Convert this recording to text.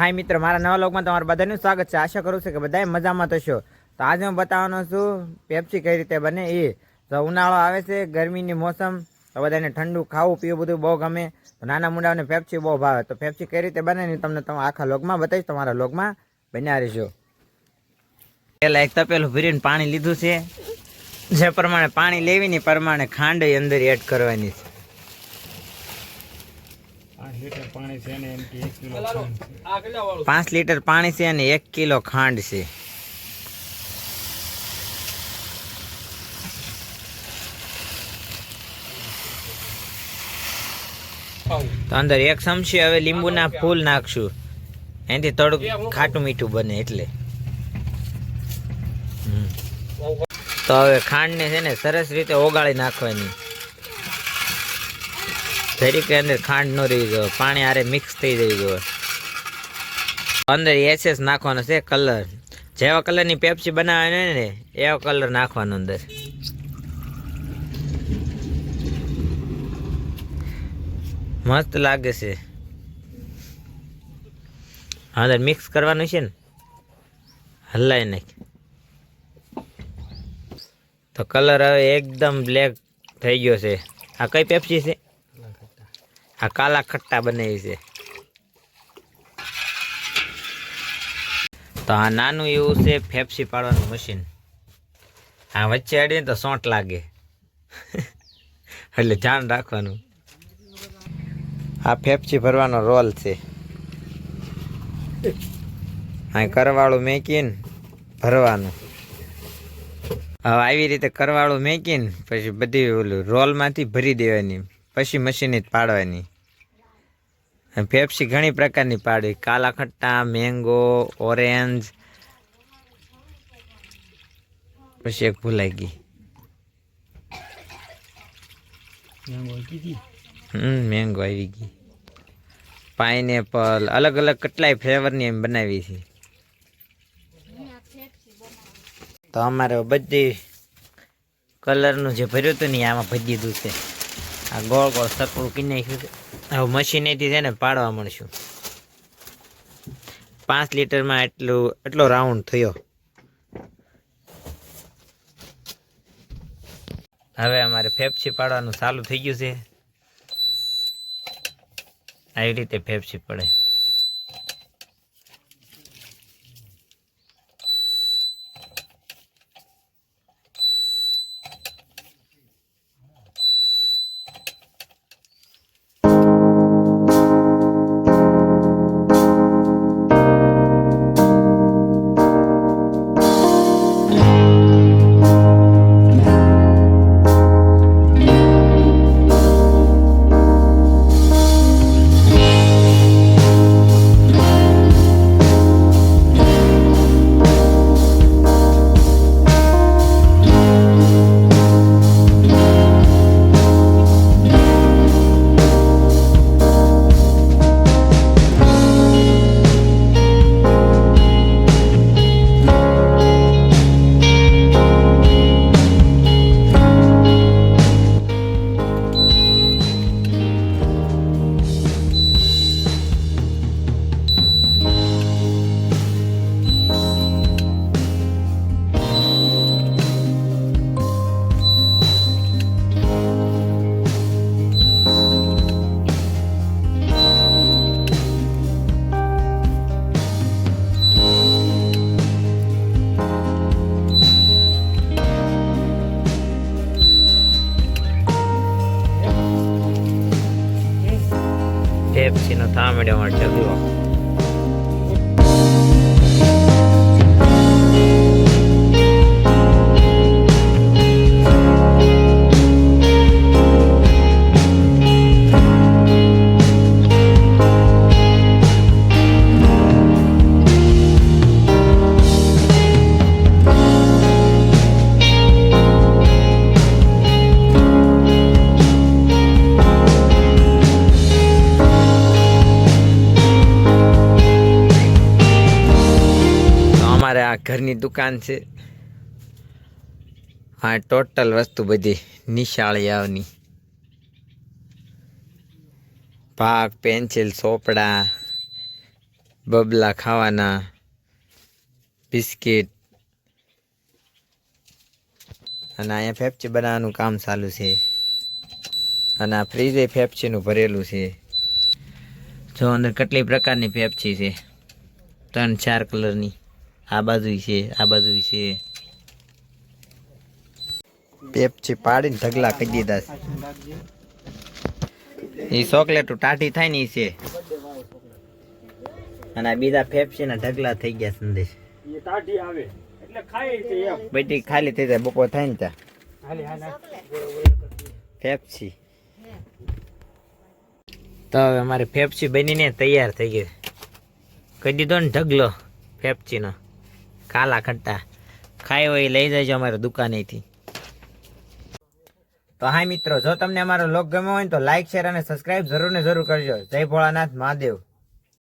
હાય મિત્ર, મારા નવા લોકમાં તમારું બધાનું સ્વાગત છે। આશા કરું છું કે બધાય મજામાં થશો। તો આજે હું બતાવવાનો છું પેપ્સી કઈ રીતે બને એ। તો ઉનાળો આવે છે, ગરમીની મોસમ, તો બધાને ઠંડુ ખાવું પીવું બધું બહુ ગમે। તો નાના મુંડાઓને પેપ્સી બહુ ભાવે। તો પેપ્સી કઈ રીતે બને ને તમને આખા લોકમાં બતાવીશ। તમારા લોકમાં બન્યા રહેજો। પહેલાં એક તપેલું ભરીને પાણી લીધું છે। જે પ્રમાણે પાણી લેવી ને પ્રમાણે ખાંડ અંદર એડ કરવાની છે। 5 લીટર પાણી છે અને 1 કિલો ખાંડ છે। તો અંદર 1 ચમચી હવે લીંબુના ફૂલ નાખશું, એનાથી થોડુંક ખાટું મીઠું બને એટલે। તો હવે ખાંડને છે ને સરસ રીતે ઓગાળી નાખવાની, જરીકે અંદર ખાંડ ન રહી જાય, પાણી આરે મિક્સ થઈ જવી જોઈએ। અંદર એસેસ નાખવાનો છે કલર, જેવા કલરની પેપ્સી બનાવવાની હોય ને એવો કલર નાખવાનો અંદર। મસ્ત લાગે છે। અંદર મિક્સ કરવાનું છે ને, હલાઈ નાખ તો કલર હવે એકદમ બ્લેક થઈ ગયો છે। આ કઈ પેપ્સી છે? આ કાલા ખટ્ટા બનાવી છે। તો આ નાનું એવું છે પેપ્સી પાડવાનું મશીન। આ વચ્ચે અડીને તો સોંટ લાગે એટલે ધ્યાન રાખવાનું। આ પેપ્સી ભરવાનો રોલ છે। આ કરવાળું મેકીને ભરવાનું। હવે આવી રીતે કરવાળું મેકીને પછી બધી ઓલું રોલમાંથી ભરી દેવાની, પછી મશીને જ પાડવાની। પેપ્સી ઘણી પ્રકારની પાડવી, કાલા ખટ્ટા, મેંગો, ઓરેન્જ, પછી એક ભૂલાઈ ગઈ, મેંગો આવી ગઈ, પાઇનેપલ, અલગ અલગ કેટલાય ફ્લેવરની એમ બનાવી છે। તો અમારે બધી કલરનું જે ભર્યું હતું ને આમાં ભરી દીધું છે। આ ગોળ ગોળ સકડું કી નાખ્યું છે। હવે મશીનેથી છે ને પાડવા મળશું। 5 લીટરમાં એટલો રાઉન્ડ થયો। હવે અમારે પેપ્સી પાડવાનું ચાલુ થઈ ગયું છે। આવી રીતે પેપ્સી પડે। પેપ્સીનો થાંભલો માટે જુઓ। આ ઘરની દુકાન છે। આ ટોટલ વસ્તુ બધી નિશાળિયાઓની, ભાગ, પેન્સિલ, ચોપડા, બબલા ખાવાના, બિસ્કિટ, અને અહીંયા પેપ્સી બનાવવાનું કામ ચાલુ છે. અને આ ફ્રીજે પેપ્સીનું ભરેલું છે. જો અંદર કેટલી પ્રકારની પેપ્સી છે, 3-4 કલરની. આ બાજુ છે, આ બાજુ છે. પેપ્સી પાડીને ઢગલા કરી દીધા છે. એ ચોકલેટ ટાઢી થાય ને ઈ છે. અને આ બીજા પેપ્સીના ઢગલા થઈ ગયા સંદેશ. બધી ખાલી થઈ જાય બપોર થાય ને ત્યાં પેપ્સી. તો હવે અમારે પેપ્સી બનીને તૈયાર થઈ ગઈ. કહી દીધો ને ઢગલો પેપ્સીનો, કાલા ખટ્ટા. ખાઈ હોય લઈ જાય અમારે દુકાનેથી. તો હા મિત્રો, જો તમને અમારો લોક ગમ્યો હોય તો લાઈક, શેર અને સબસ્ક્રાઇબ જરૂર ને જરૂર કરજો. જય ભોળાનાથ મહાદેવ.